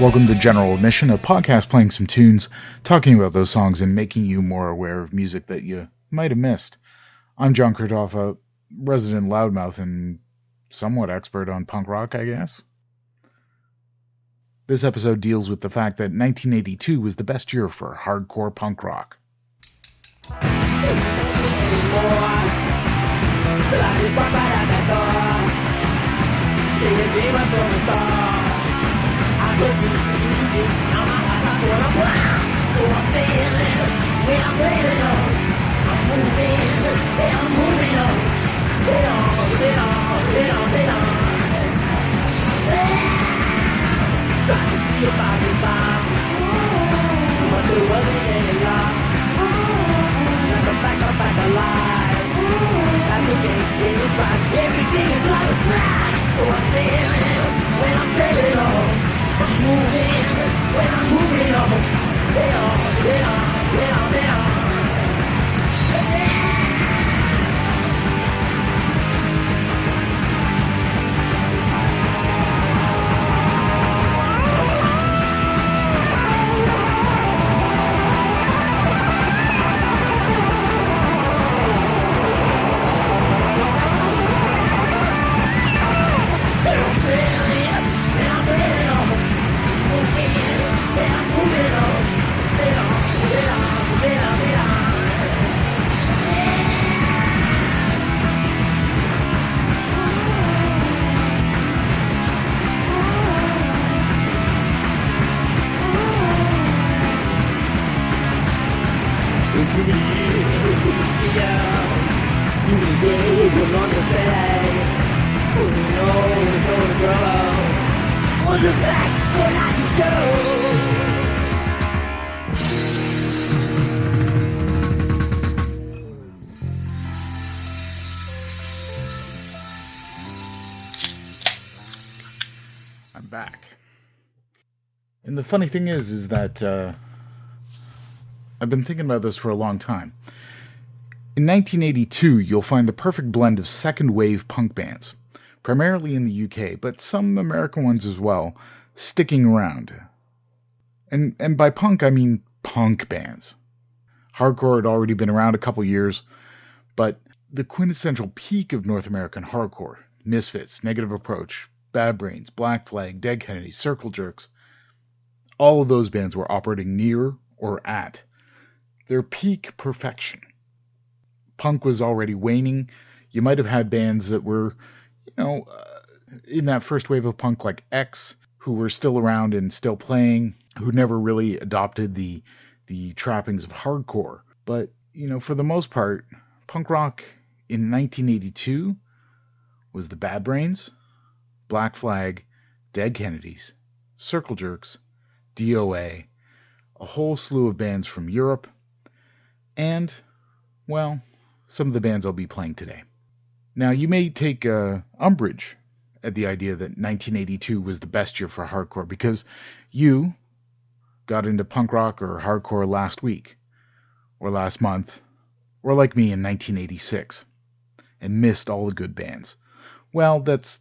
Welcome to General Admission, a podcast playing some tunes, talking about those songs, and making you more aware of music that you might have missed. I'm John Kurtoff, a resident loudmouth and somewhat expert on punk rock, I guess. This episode deals with the fact that 1982 was the best year for hardcore punk rock. Everything is like a snack. So I'm feeling when I'm sailing on. I'm moving when I'm moving on. I'm back. And the funny thing is that I've been thinking about this for a long time. In 1982, you'll find the perfect blend of second wave punk bands, primarily in the UK, but some American ones as well, sticking around. And by punk, I mean punk bands. Hardcore had already been around a couple years, but the quintessential peak of North American hardcore, Misfits, Negative Approach, Bad Brains, Black Flag, Dead Kennedys, Circle Jerks, all of those bands were operating near or at their peak perfection. Punk was already waning. You might have had bands that were, in that first wave of punk like X, who were still around and still playing, who never really adopted the trappings of hardcore. But, for the most part, punk rock in 1982 was the Bad Brains, Black Flag, Dead Kennedys, Circle Jerks, DOA, a whole slew of bands from Europe, and, well, some of the bands I'll be playing today. Now, you may take umbrage at the idea that 1982 was the best year for hardcore because you got into punk rock or hardcore last week, or last month, or like me in 1986, and missed all the good bands. Well, that's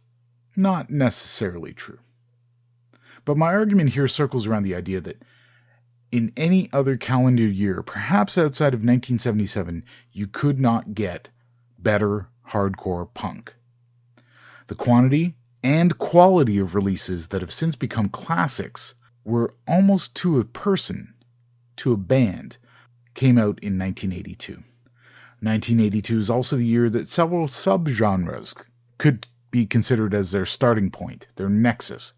not necessarily true. But my argument here circles around the idea that in any other calendar year, perhaps outside of 1977, you could not get better hardcore punk. The quantity and quality of releases that have since become classics were almost to a person, to a band, came out in 1982. 1982 is also the year that several subgenres could be considered as their starting point, their nexus.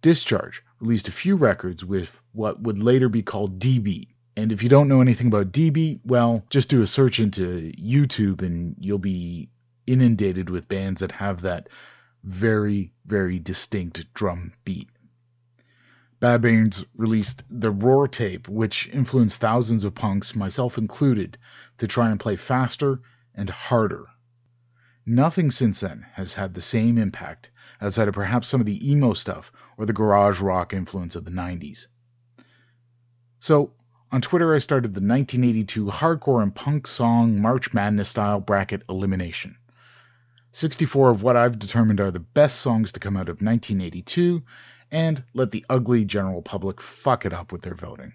Discharge released a few records with what would later be called D-Beat. And if you don't know anything about D-Beat, well, just do a search into YouTube and you'll be inundated with bands that have that very, very distinct drum beat. Bad Brains released the Roar tape, which influenced thousands of punks, myself included, to try and play faster and harder. Nothing since then has had the same impact, outside of perhaps some of the emo stuff or the garage rock influence of the 90s. So, on Twitter I started the 1982 hardcore and punk song March Madness style bracket elimination. 64 of what I've determined are the best songs to come out of 1982, and let the ugly general public fuck it up with their voting.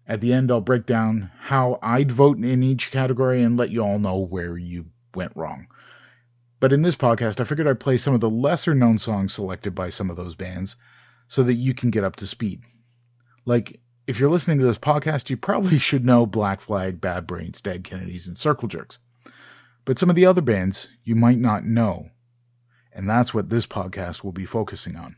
At the end, I'll break down how I'd vote in each category and let you all know where you went wrong. But in this podcast, I figured I'd play some of the lesser known songs selected by some of those bands so that you can get up to speed. Like, if you're listening to this podcast, you probably should know Black Flag, Bad Brains, Dead Kennedys, and Circle Jerks. But some of the other bands you might not know. And that's what this podcast will be focusing on.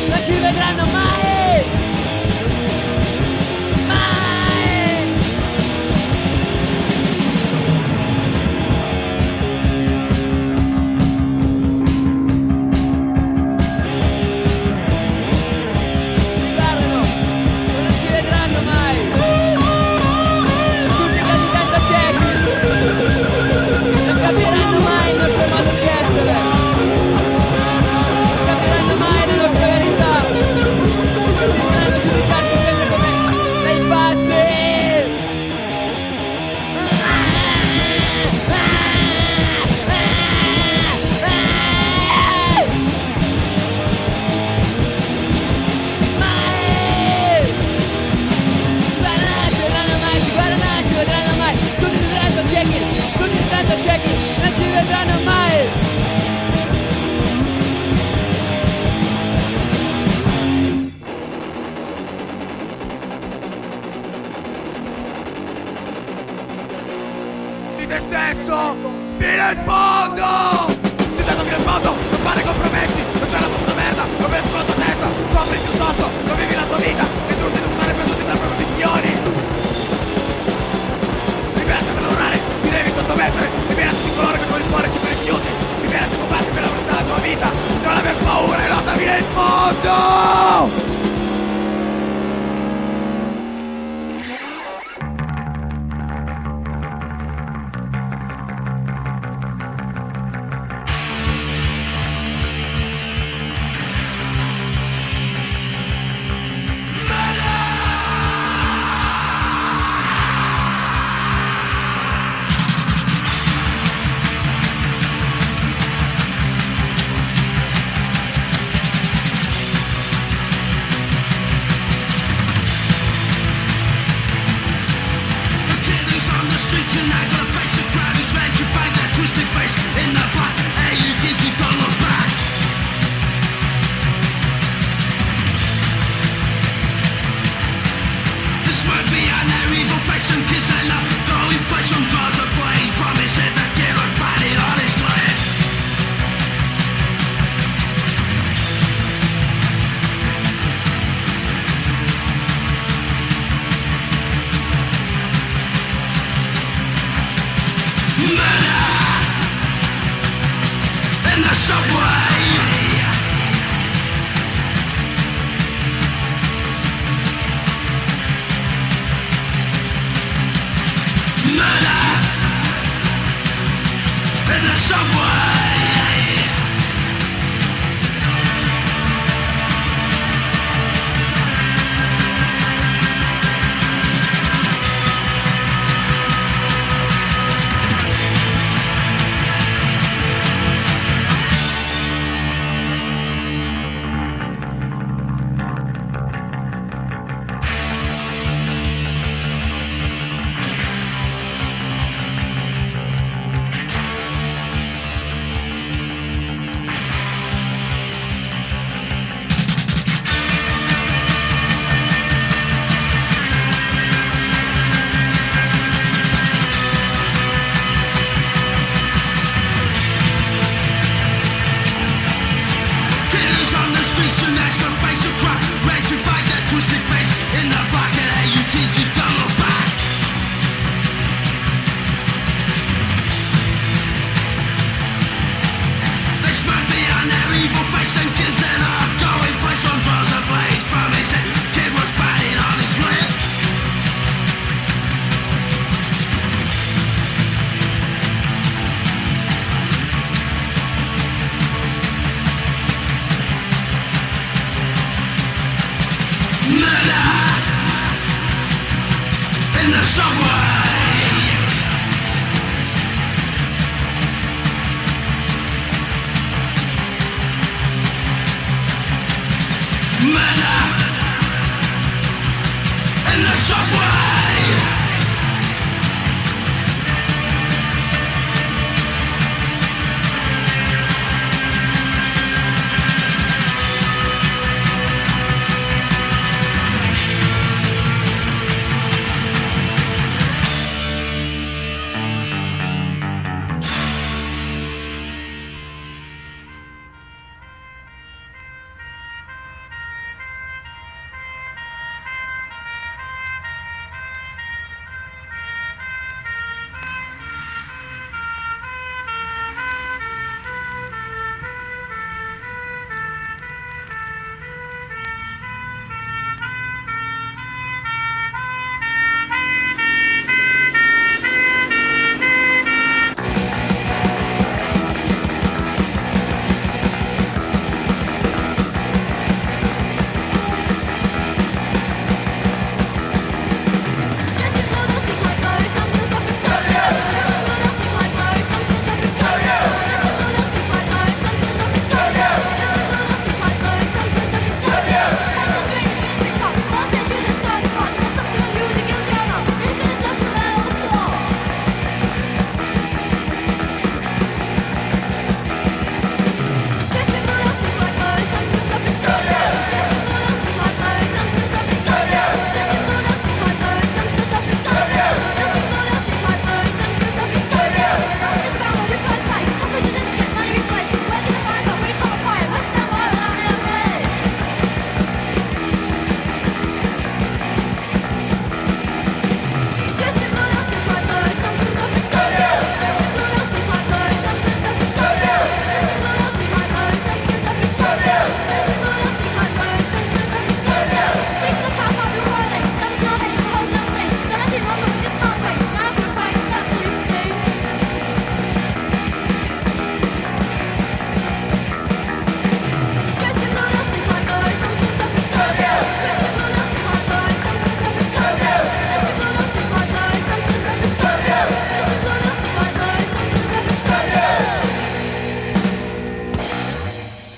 Non ci vedranno mai, mai. Parlano, non ci vedranno mai. Tutti così tanto ciechi, non capiranno mai il nostro modo di essere. Non ci vedranno mai. Sii te stesso fino in fondo. Sii te fino in fondo, non fare compromessi. Non c'è la tua merda, non pensi con la tua testa. Soffri piuttosto, non vivi la tua vita. Risulti di stare preso da proposizioni. Liberati per lavorare, ti devi sottomettere. Liberati di coloro che con il cuore ci rifiuti. Liberati di combattere per la verità della tua vita. Non aver paura e lotta fino in fondo.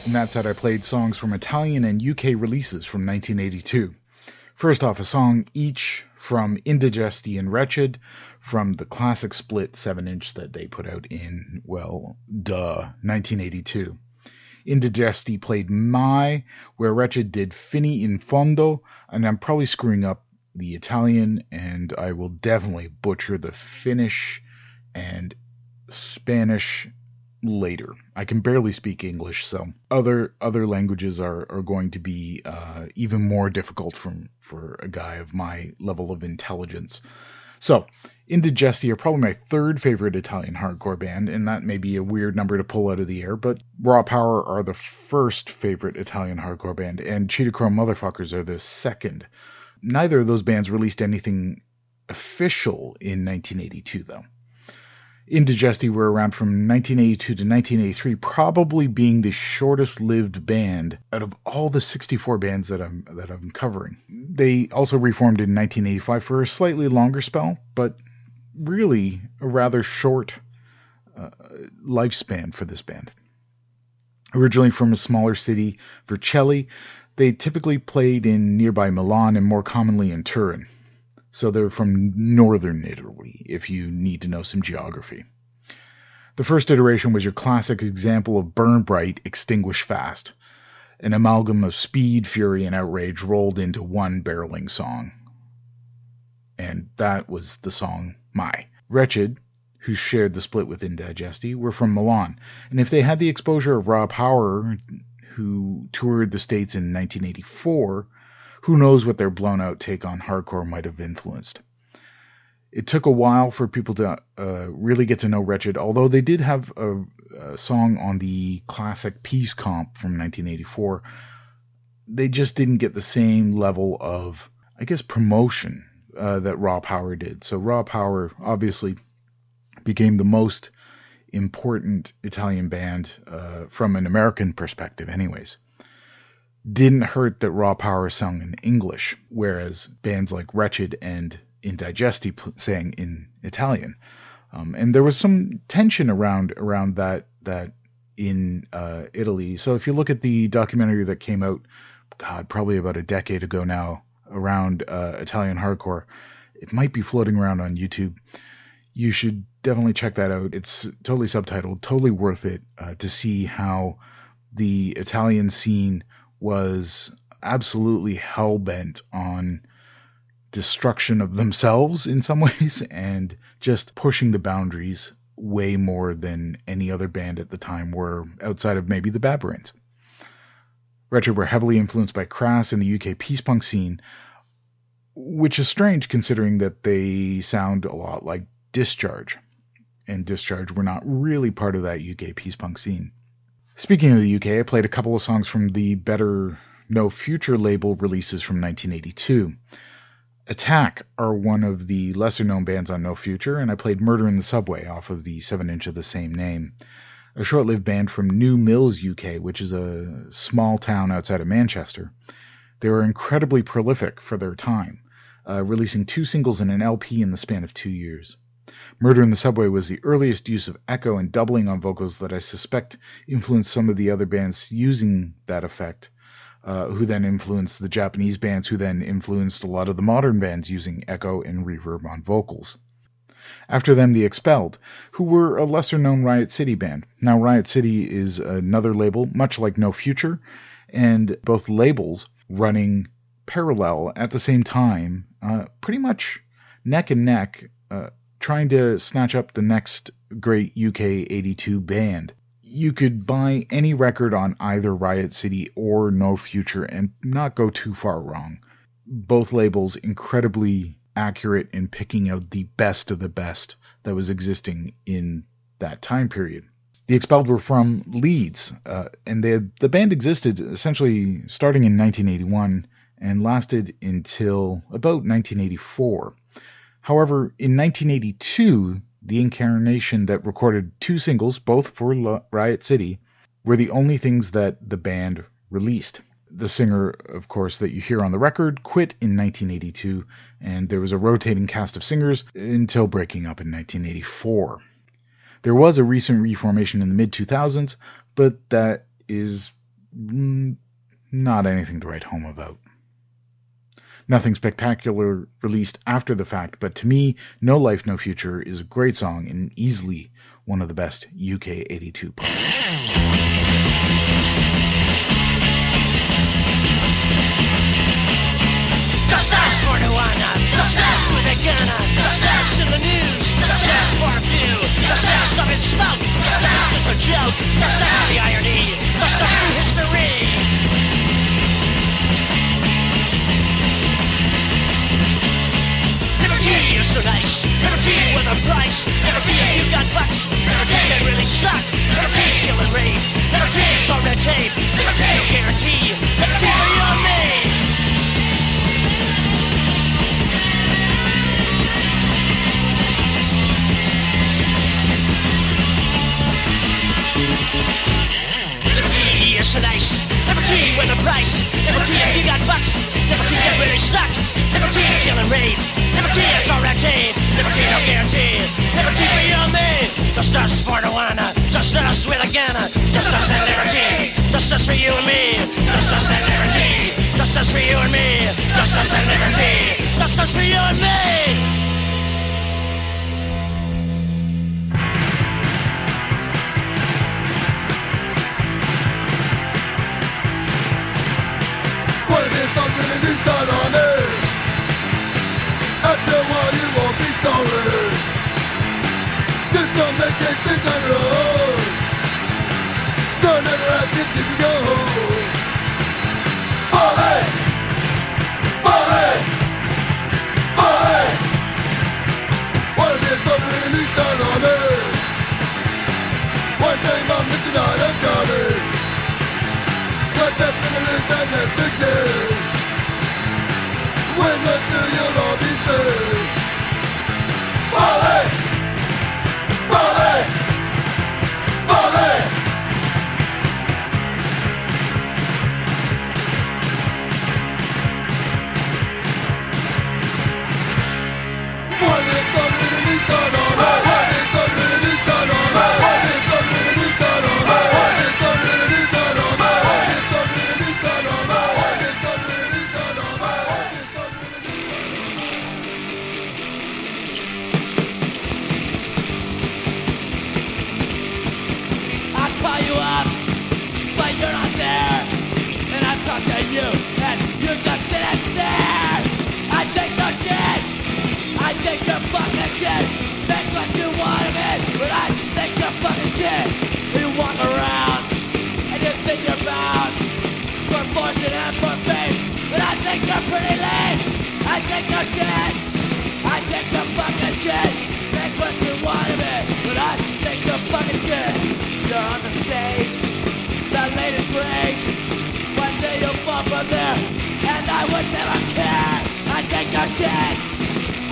In that set, I played songs from Italian and UK releases from 1982. First off, a song each from Indigesti and Wretched from the classic split 7-inch that they put out in, 1982. Indigesti played Mai, where Wretched did Fini in Fondo, and I'm probably screwing up the Italian, and I will definitely butcher the Finnish and Spanish later. I can barely speak English, so other languages are going to be even more difficult for a guy of my level of intelligence. So, Indigesti are probably my third favorite Italian hardcore band, and that may be a weird number to pull out of the air, but Raw Power are the first favorite Italian hardcore band, and Cheetah Chrome Motherfuckers are the second. Neither of those bands released anything official in 1982, though. Indigesti were around from 1982 to 1983, probably being the shortest-lived band out of all the 64 bands that I'm covering. They also reformed in 1985 for a slightly longer spell, but really a rather short lifespan for this band. Originally from a smaller city, Vercelli, they typically played in nearby Milan and more commonly in Turin. So they're from northern Italy, if you need to know some geography. The first iteration was your classic example of burn bright, extinguish fast. An amalgam of speed, fury, and outrage rolled into one barreling song. And that was the song Mai. Wretched, who shared the split with Indigesti, were from Milan. And if they had the exposure of Raw Power, who toured the States in 1984, who knows what their blown-out take on hardcore might have influenced. It took a while for people to really get to know Wretched, although they did have a song on the classic Peace Comp from 1984. They just didn't get the same level of, I guess, promotion that Raw Power did. So Raw Power obviously became the most important Italian band from an American perspective anyways. Didn't hurt that Raw Power sung in English, whereas bands like Wretched and Indigesti sang in Italian. And there was some tension around that in Italy. So if you look at the documentary that came out, probably about a decade ago now, around Italian hardcore, it might be floating around on YouTube. You should definitely check that out. It's totally subtitled, totally worth it to see how the Italian scene was absolutely hell-bent on destruction of themselves in some ways and just pushing the boundaries way more than any other band at the time were, outside of maybe the Bad Brains. Wretched were heavily influenced by Crass in the UK peace punk scene, which is strange considering that they sound a lot like Discharge, and Discharge were not really part of that UK peace punk scene. Speaking of the UK, I played a couple of songs from the Better No Future label releases from 1982. Attack are one of the lesser-known bands on No Future, and I played Murder in the Subway off of the 7-inch of the same name, a short-lived band from New Mills, UK, which is a small town outside of Manchester. They were incredibly prolific for their time, releasing 2 singles and an LP in the span of 2 years. Murder in the Subway was the earliest use of echo and doubling on vocals that I suspect influenced some of the other bands using that effect, who then influenced the Japanese bands, who then influenced a lot of the modern bands using echo and reverb on vocals. After them, The Expelled, who were a lesser-known Riot City band. Now, Riot City is another label, much like No Future, and both labels running parallel at the same time, pretty much neck and neck, trying to snatch up the next great UK 82 band. You could buy any record on either Riot City or No Future and not go too far wrong. Both labels incredibly accurate in picking out the best of the best that was existing in that time period. The Expelled were from Leeds, and the band existed essentially starting in 1981 and lasted until about 1984. However, in 1982, the incarnation that recorded 2 singles, both for Riot City, were the only things that the band released. The singer, of course, that you hear on the record quit in 1982, and there was a rotating cast of singers until breaking up in 1984. There was a recent reformation in the mid-2000s, but that is not anything to write home about. Nothing spectacular released after the fact, but to me, No Life, No Future is a great song and easily one of the best UK 82 punks. Just us for Nuana, just us with a gunna, just us in the news, just us for a few, just us up in smoke, just us is a joke, just us the irony, just us through history. Liberty is so nice, liberty with a price, liberty if you got bucks, liberty can really suck, liberty kill and rape, liberty it's on red tape, liberty no guarantee, liberty for you and me. Liberty is so nice, liberty with a price, liberty if you got bucks, liberty can really suck, liberty kill and rape, liberty is all red tape, liberty no guarantee, liberty for you and me. Just us for the one, just us with a gun, just us and liberty, just us for you and me, just us and liberty, just us for you and me, just us and liberty, just us for you and me. After a while you won't be sorry. Just don't make exits on road. Don't ever ask if you can go home. Falling, falling, falling. think you're fucking shit. Make what you want of it, but I think you're fucking shit. You walk around and you think you're bound for fortune and for fame, but I think you're pretty lame. I think you're shit. I think you're fucking shit. Make what you want of it, but I think you're fucking shit. You're on the stage, the latest rage. One day you'll fall from there, and I would never care. I think you're shit.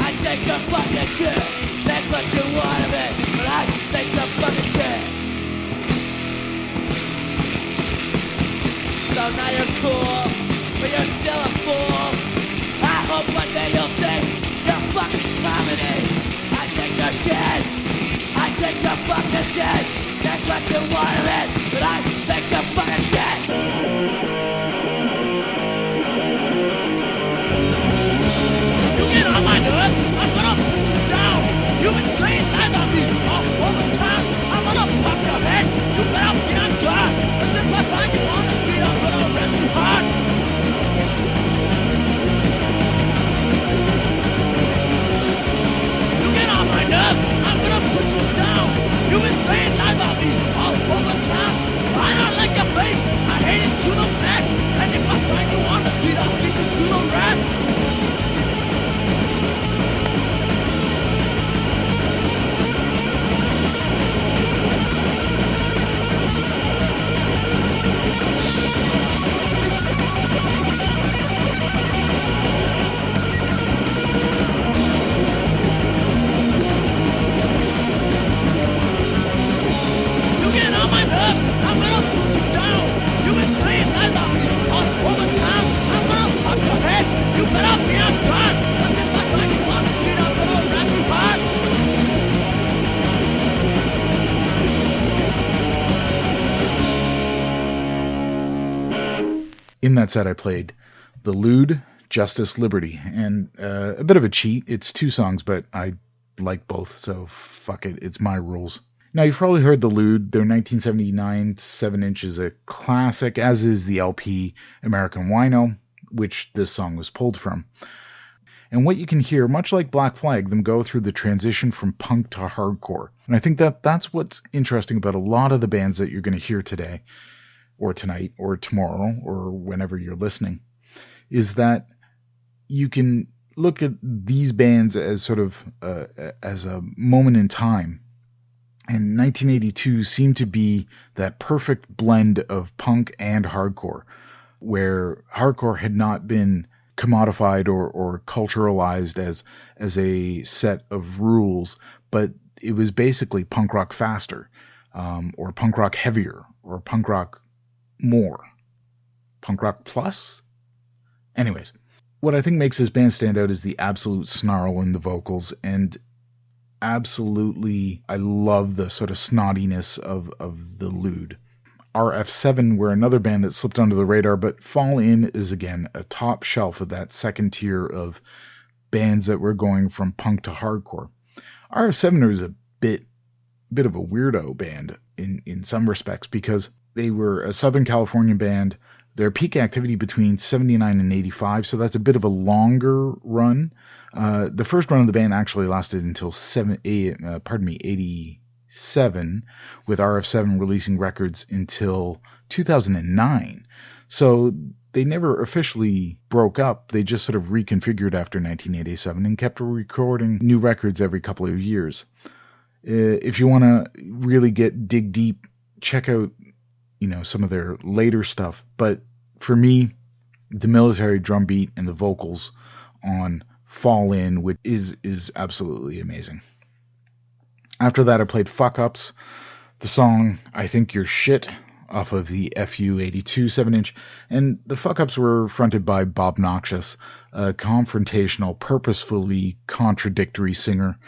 I think you're fucking shit. Make what you want of it, but I think you're fucking shit. So now you're cool, but you're still a fool. I hope one day you'll say you're fucking comedy. I think you're shit. I think you're fucking shit. Make what you want of it, but I think you're fucking shit. You get on my nerves, I'm gonna put you down. You've been saying lies on me all the time. I'm gonna fuck your head. You better be on guard, 'cause if I find you on the street, I'm gonna rip you hard. You get on my nerves, I'm gonna put you down. You've been saying lies on me all the time. I don't like your face, I hate it to the max. And if I find you on the street, I'll beat you to the rack. In that set, I played The Lewd, Justice, Liberty, and a bit of a cheat. It's 2 songs, but I like both, so fuck it. It's my rules. Now, you've probably heard The Lewd. Their 1979 7-inch is a classic, as is the LP American Wino, which this song was pulled from. And what you can hear, much like Black Flag, them go through the transition from punk to hardcore. And I think that's what's interesting about a lot of the bands that you're going to hear today, or tonight, or tomorrow, or whenever you're listening, is that you can look at these bands as sort of as a moment in time. And 1982 seemed to be that perfect blend of punk and hardcore, where hardcore had not been commodified or culturalized as a set of rules, but it was basically punk rock faster, or punk rock heavier, or punk rock more, punk rock plus. Anyways, what I think makes this band stand out is the absolute snarl in the vocals, and absolutely I love the sort of snottiness of the Lewd. RF7 were another band that slipped under the radar, but Fall In is again a top shelf of that second tier of bands that were going from punk to hardcore. RF7 was a bit of a weirdo band in some respects, because they were a Southern California band. Their peak activity between 79 and 85, so that's a bit of a longer run. The first run of the band actually lasted until 87, with RF7 releasing records until 2009. So they never officially broke up. They just sort of reconfigured after 1987 and kept recording new records every couple of years. If you want to really dig deep, check out some of their later stuff. But for me, the military drum beat and the vocals on Fall In, which is absolutely amazing. After that, I played Fuck Ups, the song I Think You're Shit, off of the FU-82 7-inch, and the Fuck Ups were fronted by Bob Noxious, a confrontational, purposefully contradictory singer,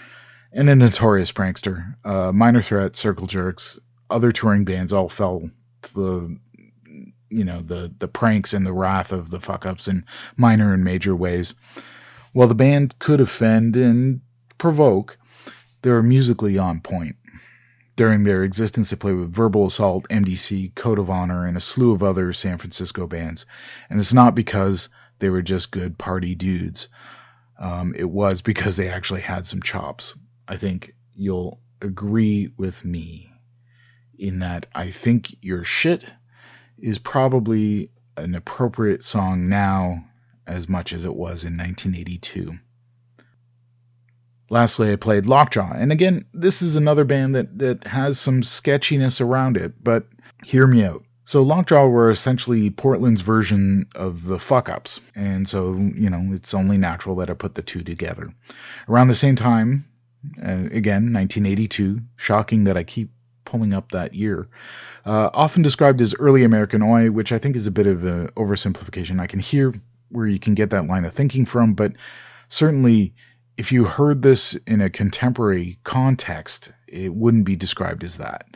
and a notorious prankster. Minor Threat, Circle Jerks, other touring bands all fell to the pranks and the wrath of the Fuck Ups in minor and major ways. While the band could offend and provoke, they were musically on point. During their existence, they played with Verbal Assault, MDC, Code of Honor, and a slew of other San Francisco bands. And it's not because they were just good party dudes. it was because they actually had some chops. I think you'll agree with me in that I think Your Shit is probably an appropriate song now as much as it was in 1982. Lastly, I played Lockjaw, and again, this is another band that has some sketchiness around it, but hear me out. So Lockjaw were essentially Portland's version of the Fuck Ups, and so, it's only natural that I put the two together. Around the same time, again, 1982, shocking that I keep pulling up that year, often described as early American Oi, which I think is a bit of an oversimplification. I can hear where you can get that line of thinking from, but certainly if you heard this in a contemporary context, it wouldn't be described as that.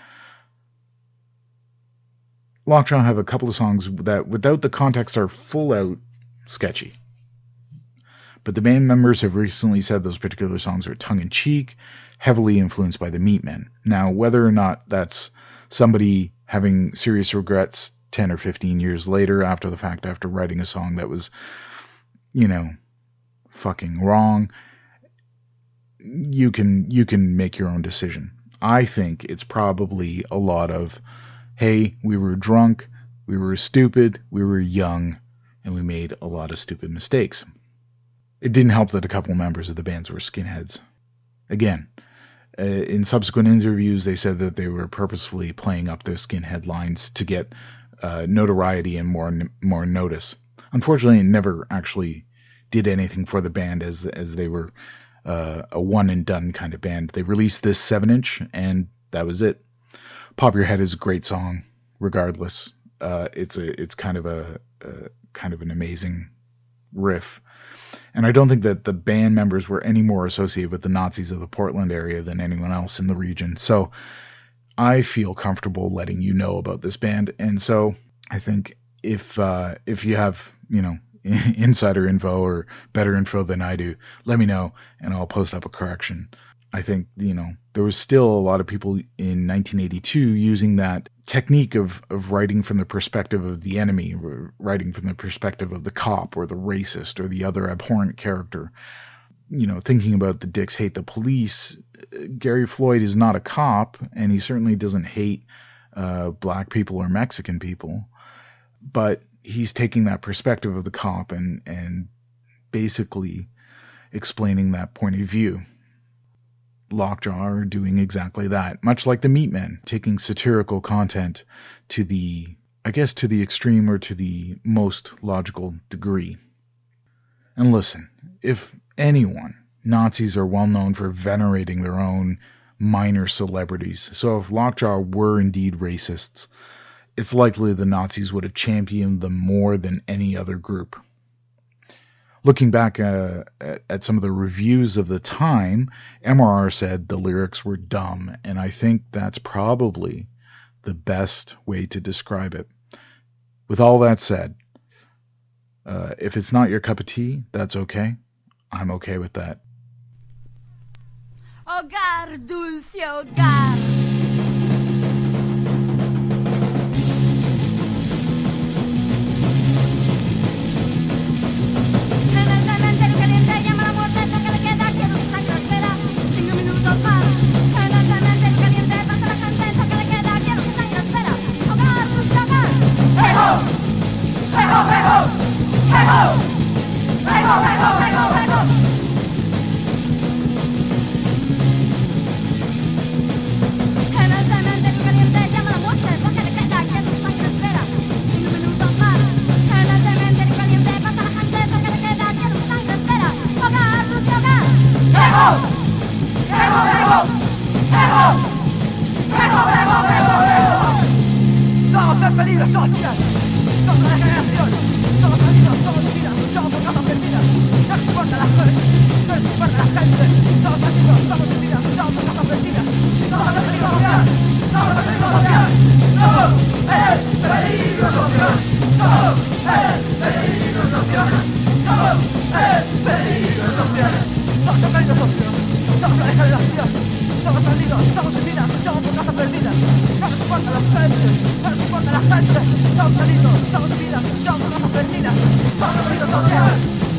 Lockjaw have a couple of songs that, without the context, are full out sketchy. But the band members have recently said those particular songs are tongue-in-cheek, heavily influenced by the Meatmen. Now, whether or not that's somebody having serious regrets 10 or 15 years later after the fact, after writing a song that was, fucking wrong, you can make your own decision. I think it's probably a lot of, hey, we were drunk, we were stupid, we were young, and we made a lot of stupid mistakes. It didn't help that a couple members of the bands were skinheads. Again, in subsequent interviews, they said that they were purposefully playing up their skinhead lines to get notoriety and more notice. Unfortunately, it never actually did anything for the band, as they were a one-and-done kind of band. They released this 7-inch, and that was it. Pop Your Head is a great song, regardless. It's kind of an amazing riff. And I don't think that the band members were any more associated with the Nazis of the Portland area than anyone else in the region. So I feel comfortable letting you know about this band. And so I think if you have, insider info or better info than I do, let me know and I'll post up a correction. I think, there was still a lot of people in 1982 using that technique of writing from the perspective of the enemy, writing from the perspective of the cop or the racist or the other abhorrent character. Thinking about the Dicks Hate the Police, Gary Floyd is not a cop, and he certainly doesn't hate black people or Mexican people, but he's taking that perspective of the cop and basically explaining that point of view. Lockjaw are doing exactly that, much like the Meatmen, taking satirical content to the extreme or to the most logical degree. And listen, if anyone, Nazis are well known for venerating their own minor celebrities. So if Lockjaw were indeed racists, it's likely the Nazis would have championed them more than any other group. Looking back at some of the reviews of the time, MRR said the lyrics were dumb, and I think that's probably the best way to describe it. With all that said, if it's not your cup of tea, that's okay. I'm okay with that. Hogar, dulce hogar. Somos el peligro social, somos la generación, somos malditos, somos vidas, luchamos por cosas perdidas. No nos importa la gente, no nos importa la gente. Somos malditos, somos vidas, luchamos por cosas perdidas. Somos el peligro social, somos el peligro social, somos el peligro social, somos el peligro social, somos el peligro social, somos el peligro social, somos la generación, somos malditos, somos vidas, luchamos por cosas perdidas. No nos importa la gente, no nos importa la gente. Somos malditos, somos vidas, luchamos por cosas perdidas. Somos el peligro social.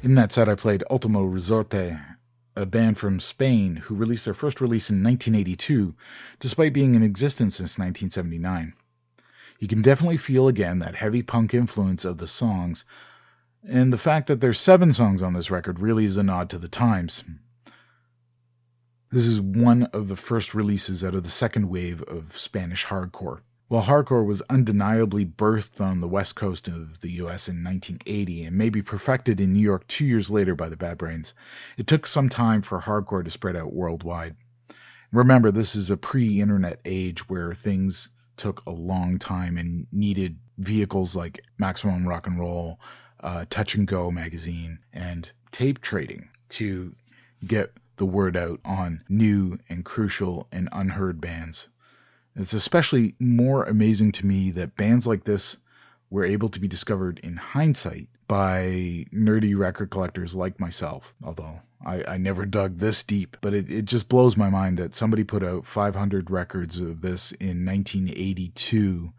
In that set, I played Ultimo Resorte, a band from Spain who released their first release in 1982, despite being in existence since 1979. You can definitely feel again that heavy punk influence of the songs, And the fact that there's 7 songs on this record really is a nod to the times. This is one of the first releases out of the second wave of Spanish hardcore. While hardcore was undeniably birthed on the west coast of the US in 1980 and maybe perfected in New York 2 years later by the Bad Brains, it took some time for hardcore to spread out worldwide. Remember, this is a pre-internet age where things took a long time and needed vehicles like Maximum Rock and Roll, Touch and Go magazine, and tape trading to get the word out on new and crucial and unheard bands. It's especially more amazing to me that bands like this were able to be discovered in hindsight by nerdy record collectors like myself, although I never dug this deep. But it just blows my mind that somebody put out 500 records of this in 1982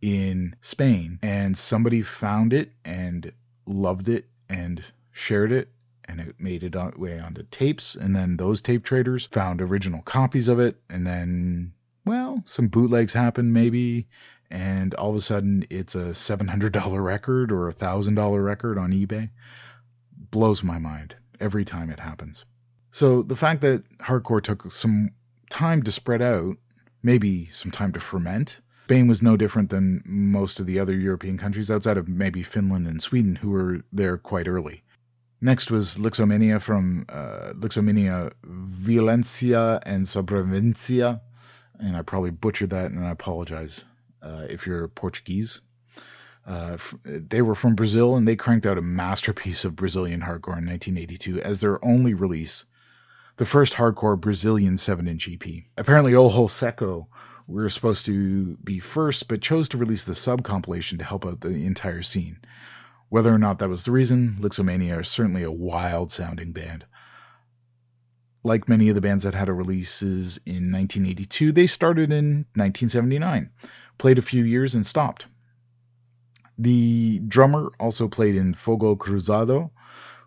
in Spain, and somebody found it and loved it and shared it, and it made it way onto tapes, and then those tape traders found original copies of it, and then, well, some bootlegs happened maybe, and all of a sudden it's a $700 record or a $1,000 record on eBay. Blows my mind every time it happens. So the fact that hardcore took some time to spread out, maybe some time to ferment. Spain was no different than most of the other European countries outside of maybe Finland and Sweden, who were there quite early. Next was Lixomania from Lixomania Violencia and Sobrevivencia, and I probably butchered that, and I apologize if you're Portuguese. They were from Brazil, and they cranked out a masterpiece of Brazilian hardcore in 1982 as their only release, the first hardcore Brazilian 7-inch EP. Apparently Ojo Seco were supposed to be first, but chose to release the sub-compilation to help out the entire scene. Whether or not that was the reason, Lixomania are certainly a wild-sounding band. Like many of the bands that had releases in 1982, they started in 1979, played a few years and stopped. The drummer also played in Fogo Cruzado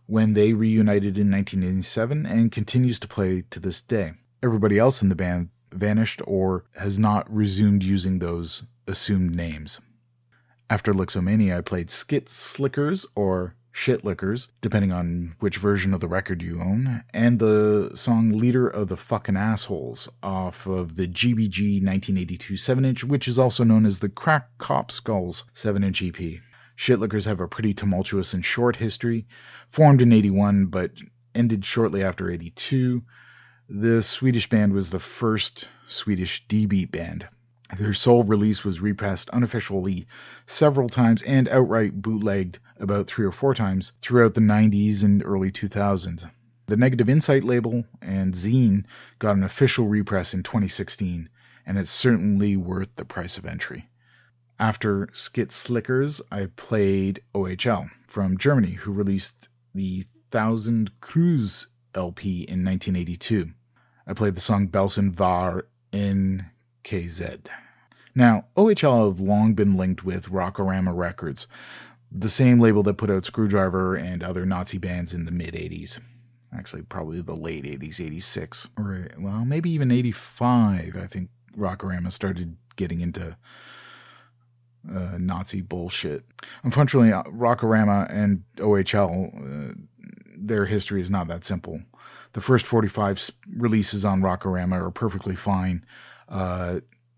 when they reunited in 1987 and continues to play to this day. Everybody else in the band vanished or has not resumed using those assumed names. After Lixomania, I played Skit Slickers or Shit Lickers, depending on which version of the record you own, and the song Leader of the Fucking Assholes off of the GBG 1982 7-inch, which is also known as the Crack Cop Skulls 7-inch EP. Shit Lickers have a pretty tumultuous and short history, formed in 81 but ended shortly after 82. The Swedish band was the first Swedish D-beat band. Their sole release was repressed unofficially several times and outright bootlegged about 3 or 4 times throughout the 90s and early 2000s. The Negative Insight label and zine got an official repress in 2016, and it's certainly worth the price of entry. After Skit Slickers, I played OHL from Germany, who released the 1000 Cruise LP in 1982. I played the song Belsen var NKZ. Now, OHL have long been linked with Rockorama Records, the same label that put out Screwdriver and other Nazi bands in the mid-80s. Actually, probably the late 80s, 86. Or, well, maybe even 85, I think Rockorama started getting into Nazi bullshit. Unfortunately, Rockorama and OHL, their history is not that simple. The first 45 releases on Rockorama are perfectly fine.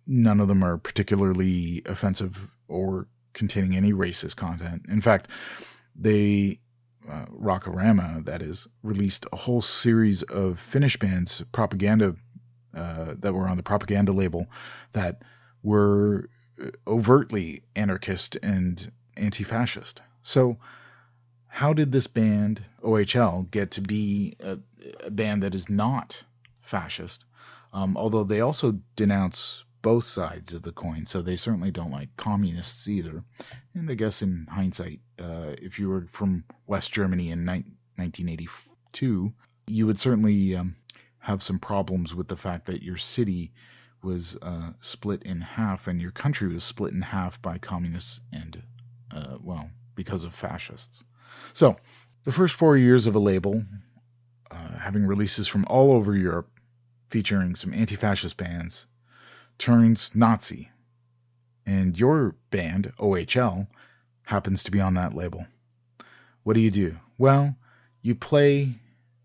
None of them are particularly offensive or containing any racist content. In fact, Rockorama, that is, released a whole series of Finnish bands, propaganda, that were on the propaganda label that were overtly anarchist and anti-fascist. So how did this band, OHL, get to be a band that is not fascist? Although they also denounce both sides of the coin, so they certainly don't like communists either. And I guess in hindsight, if you were from West Germany in 1982, you would certainly have some problems with the fact that your city was split in half and your country was split in half by communists and, because of fascists. So, the first 4 years of a label, having releases from all over Europe, featuring some anti-fascist bands, turns Nazi. And your band, OHL, happens to be on that label. what do? Well, you play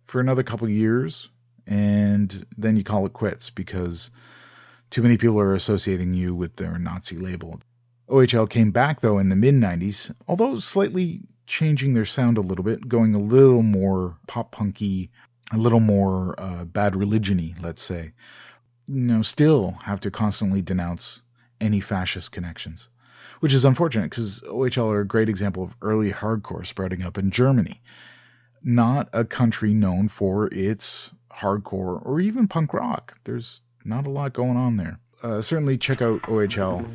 for another couple years and then you call it quits because too many people are associating you with their Nazi label. OHL came back, though, in the mid-90s, although slightly changing their sound a little bit, going a little more pop-punky, a little more Bad Religion-y, let's say. Still have to constantly denounce any fascist connections, which is unfortunate because OHL are a great example of early hardcore sprouting up in Germany. Not a country known for its hardcore or even punk rock. There's not a lot going on there. Certainly check out OHL.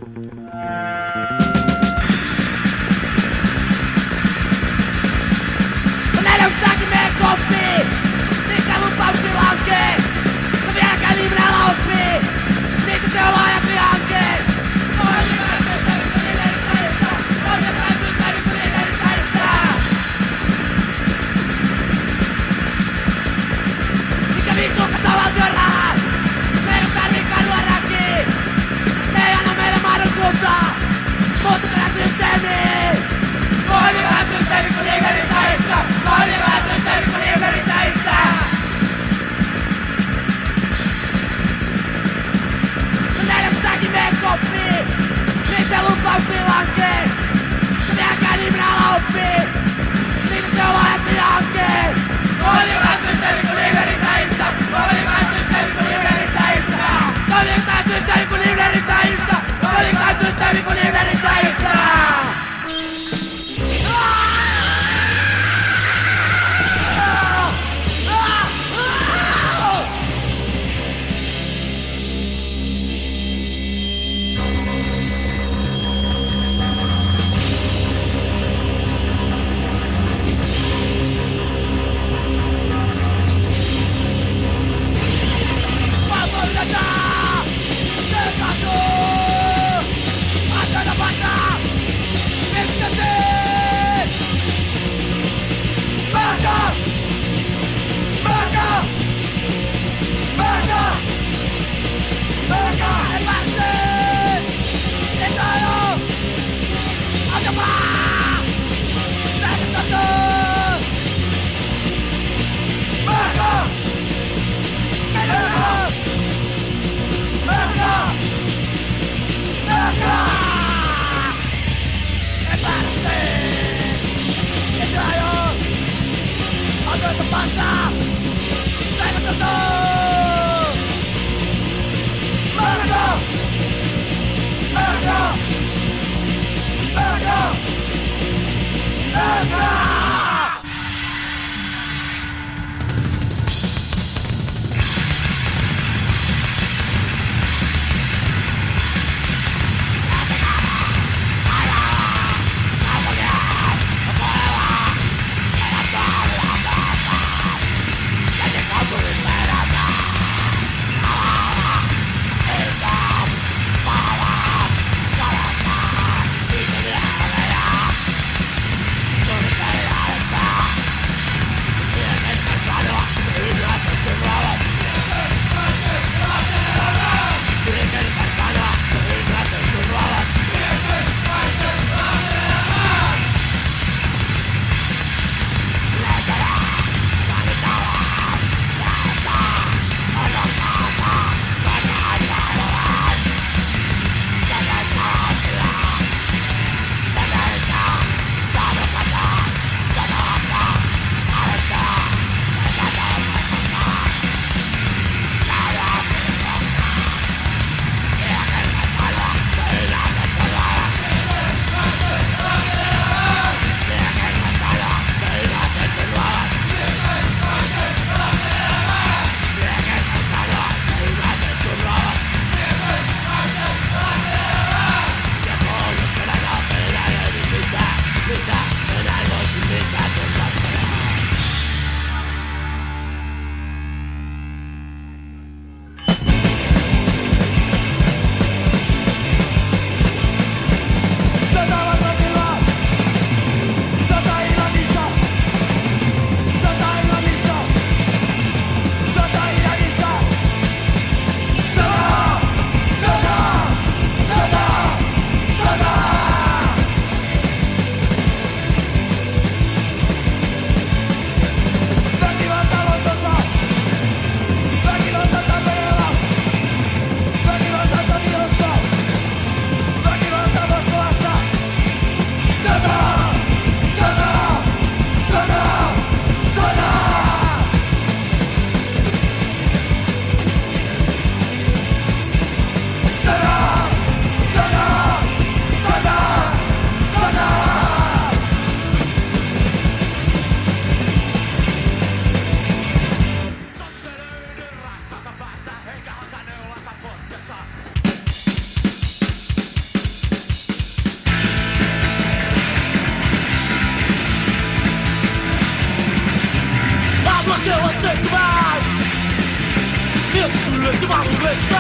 往回散，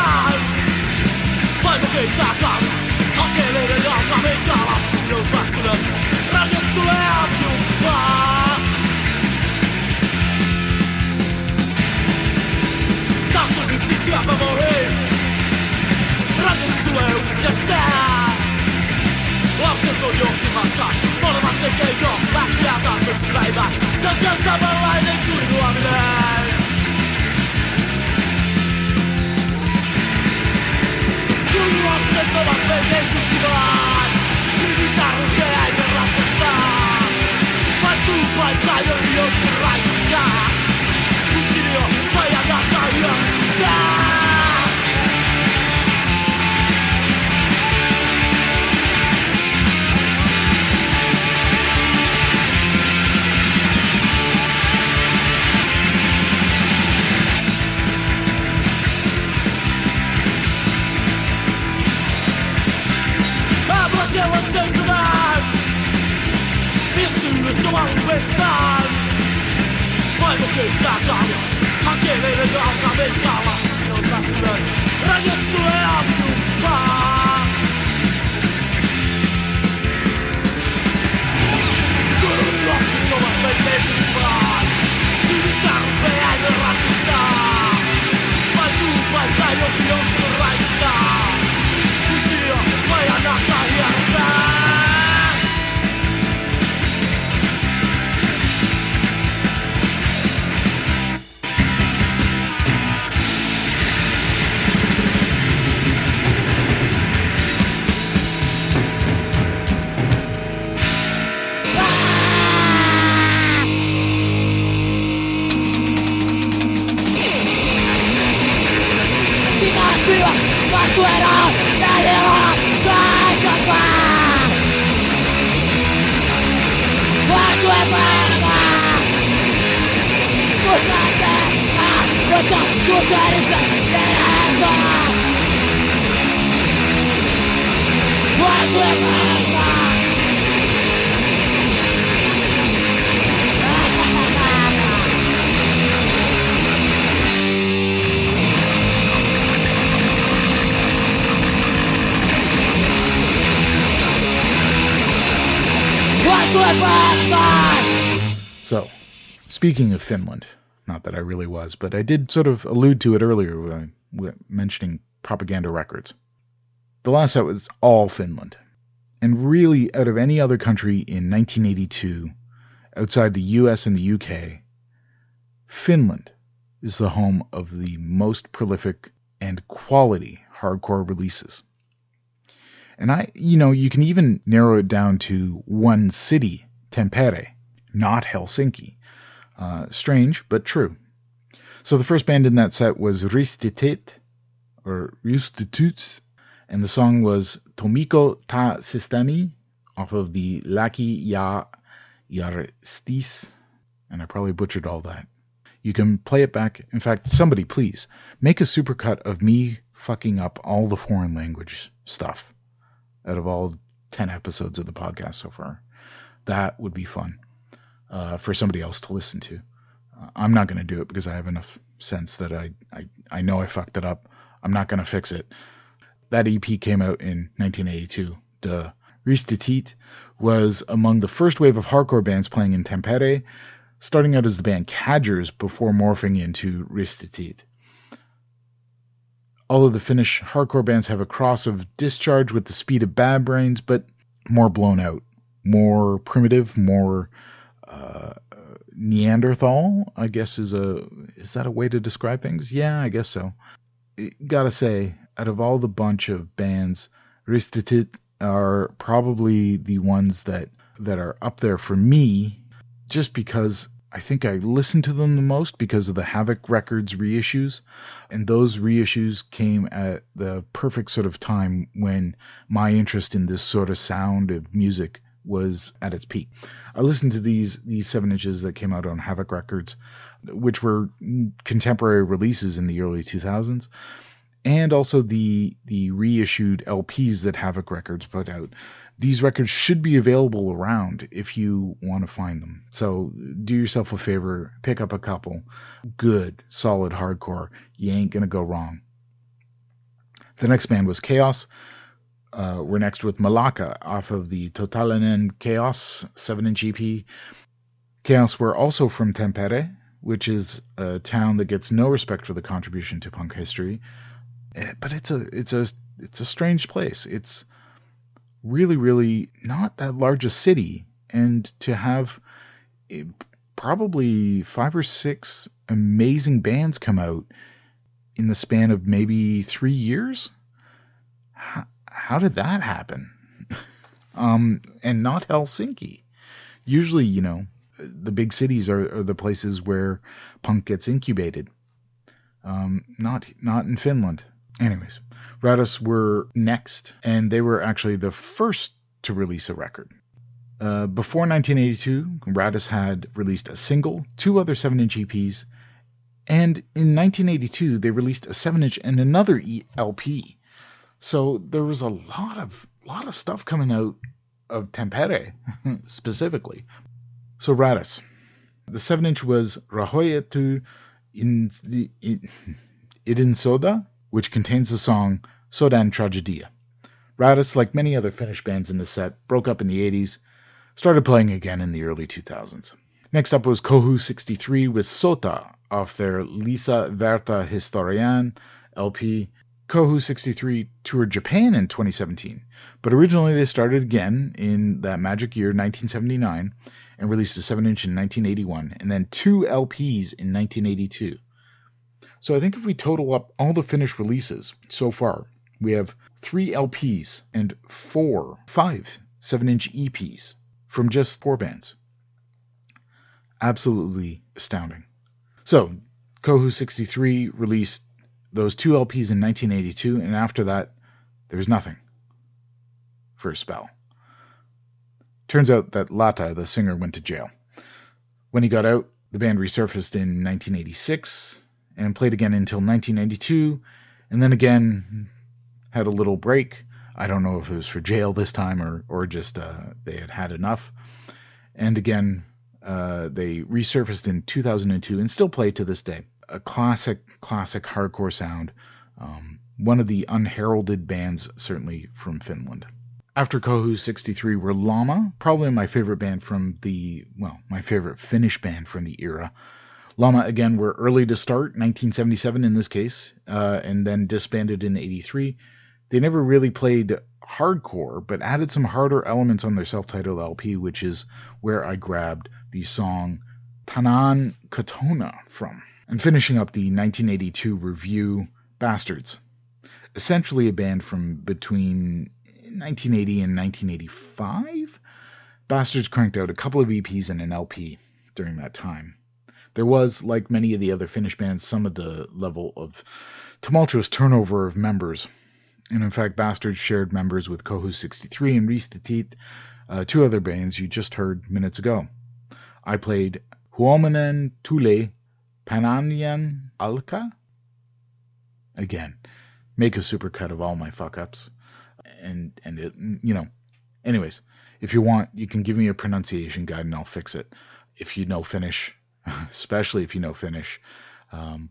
快不给大港，好给累的要他没炸了，有算不能，让人都要就怕。当时你记得把我黑，让人都要就散。Lapset on johtimassa, molemmat tekee jo läksiä tarkoituspäivää. Se on samanlainen kuin huominen. Kun lapset ovat menneet tutkimaan, hyvistä rupeaa ei me ratsastaa. Vai tuupaistaa jokin jonkun raikkaa. Kukin jo pajan takaa hyökkää. Uudestaan vaimo keittää kahvia, hakee meille jo alkaa meikkaalla. Noustaan ylös, radios tulee aamujumpaa. Kun lapset ovat menneet mukaan, hyvistä rupeaa ei me ratsastaa. Vai tuupaistaa jokin jonkun raikkaa. Kukin jo vajan nakaa hiertää. So, speaking of Finland, not that I really was, but I did sort of allude to it earlier mentioning Propaganda Records. The last set was all Finland. And really, out of any other country in 1982, outside the US and the UK, Finland is the home of the most prolific and quality hardcore releases. And you can even narrow it down to one city, Tampere, not Helsinki. Strange, but true. So the first band in that set was Ristitit, or Ristitut, and the song was Tomiko ta Systemi, off of the Laki ja Järjestis, and I probably butchered all that. You can play it back. In fact, somebody please, make a supercut of me fucking up all the foreign language stuff out of all 10 episodes of the podcast so far. That would be fun for somebody else to listen to. I'm not going to do it because I have enough sense that I know I fucked it up. I'm not going to fix it. That EP came out in 1982. The Ristitit was among the first wave of hardcore bands playing in Tampere, starting out as the band Cadgers before morphing into Ristitit. All of the Finnish hardcore bands have a cross of Discharge with the speed of Bad Brains, but more blown out, more primitive, more Neanderthal, I guess is that a way to describe things? Yeah, I guess so. Gotta say, out of all the bunch of bands, Ristitit are probably the ones that are up there for me, just because I think I listened to them the most because of the Havoc Records reissues, and those reissues came at the perfect sort of time when my interest in this sort of sound of music was at its peak. I listened to these 7 inches that came out on Havoc Records, which were contemporary releases in the early 2000s, and also the reissued LPs that Havoc Records put out. These records should be available around if you want to find them. So do yourself a favor, pick up a couple. Good, solid hardcore. You ain't going to go wrong. The next band was Chaos. We're next with Malaka off of the Totalen Chaos 7-inch EP. Chaos were also from Tampere, which is a town that gets no respect for the contribution to punk history. But it's a strange place. It's really, really not that large a city, and to have probably 5 or 6 amazing bands come out in the span of maybe 3 years. How did that happen? And not Helsinki. Usually, the big cities are the places where punk gets incubated. Not in Finland. Anyways, Ratus were next, and they were actually the first to release a record. Before 1982, Ratus had released a single, 2 other 7-inch EPs, and in 1982 they released a 7-inch and another LP. So there was a lot of stuff coming out of Tampere specifically. So Ratus, the 7-inch was Rahoitu Idin Soda, which contains the song Sodan Tragedia. Ratus, like many other Finnish bands in the set, broke up in the 80s, started playing again in the early 2000s. Next up was Kohu 63 with Sota off their Lisa Verta Historian LP. Kohu 63 toured Japan in 2017, but originally they started again in that magic year 1979 and released a 7-inch in 1981 and then 2 LPs in 1982. So I think if we total up all the Finnish releases so far, we have 3 LPs and 5 7-inch EPs from just 4 bands. Absolutely astounding. So Kohu 63 released those 2 LPs in 1982, and after that, there's nothing for a spell. Turns out that Lata, the singer, went to jail. When he got out, the band resurfaced in 1986 and played again until 1992, and then again had a little break. I don't know if it was for jail this time or just they had enough. And again, they resurfaced in 2002 and still play to this day. A classic hardcore sound. One of the unheralded bands, certainly from Finland. After Kohu 63 were Lama, probably my favorite band from my favorite Finnish band from the era. Lama, again, were early to start, 1977 in this case, and then disbanded in 83. They never really played hardcore, but added some harder elements on their self-titled LP, which is where I grabbed the song Tanan Katona from. And finishing up the 1982 review, Bastards. Essentially a band from between 1980 and 1985. Bastards cranked out a couple of EPs and an LP during that time. There was, like many of the other Finnish bands, some of the level of tumultuous turnover of members. And in fact, Bastards shared members with Kohu 63 and Ristitit, 2 other bands you just heard minutes ago. I played Huominen Tule Pananyan Alka. Again, make a supercut of all my fuck-ups. And it, anyways, if you want, you can give me a pronunciation guide and I'll fix it. If you know Finnish, especially if you know Finnish.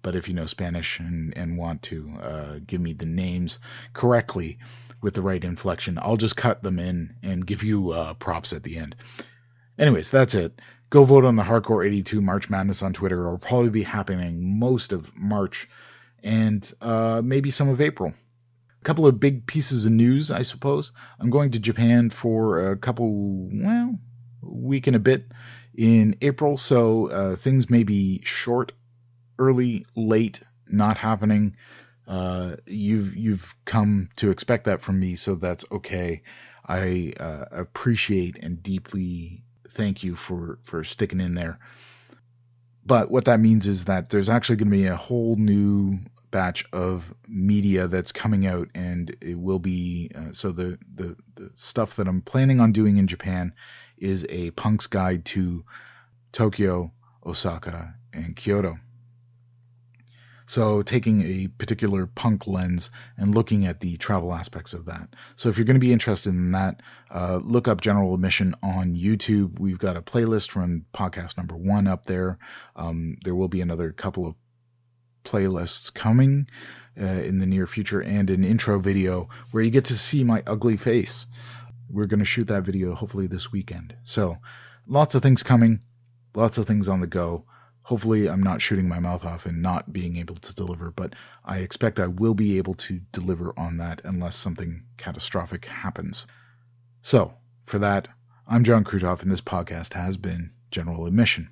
But if you know Spanish and want to give me the names correctly with the right inflection, I'll just cut them in and give you props at the end. Anyways, that's it. Go vote on the Hardcore 82 March Madness on Twitter. It'll probably be happening most of March and maybe some of April. A couple of big pieces of news, I suppose. I'm going to Japan for a week and a bit in April, so things may be short, early, late, not happening. You've come to expect that from me, so that's okay. I appreciate and deeply thank you for sticking in there. But what that means is that there's actually going to be a whole new batch of media that's coming out, and it will be so the stuff that I'm planning on doing in Japan is a punk's guide to Tokyo, Osaka, and Kyoto. So taking a particular punk lens and looking at the travel aspects of that. So if you're going to be interested in that, look up General Admission on YouTube. We've got a playlist from podcast number 1 up there. There will be another couple of playlists coming in the near future, and an intro video where you get to see my ugly face. We're going to shoot that video hopefully this weekend. So lots of things coming, lots of things on the go. Hopefully I'm not shooting my mouth off and not being able to deliver, but I expect I will be able to deliver on that unless something catastrophic happens. So for that, I'm John Krutoff, and this podcast has been General Admission.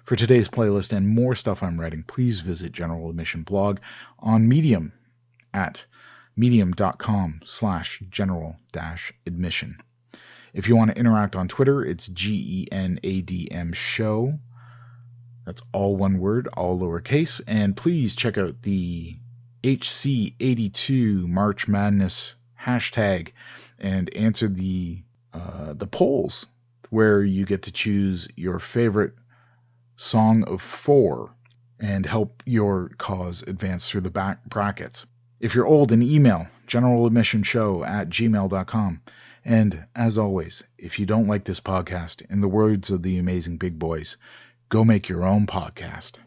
For today's playlist and more stuff I'm writing, please visit General Admission blog on Medium at medium.com/general-admission. If you want to interact on Twitter, it's GENADM show. That's all one word, all lowercase. And please check out the HC82 March Madness hashtag and answer the polls where you get to choose your favorite song of 4 and help your cause advance through the brackets. If you're old, an email, generaladmissionshow@gmail.com. And as always, if you don't like this podcast, in the words of the amazing Big Boys, go make your own podcast.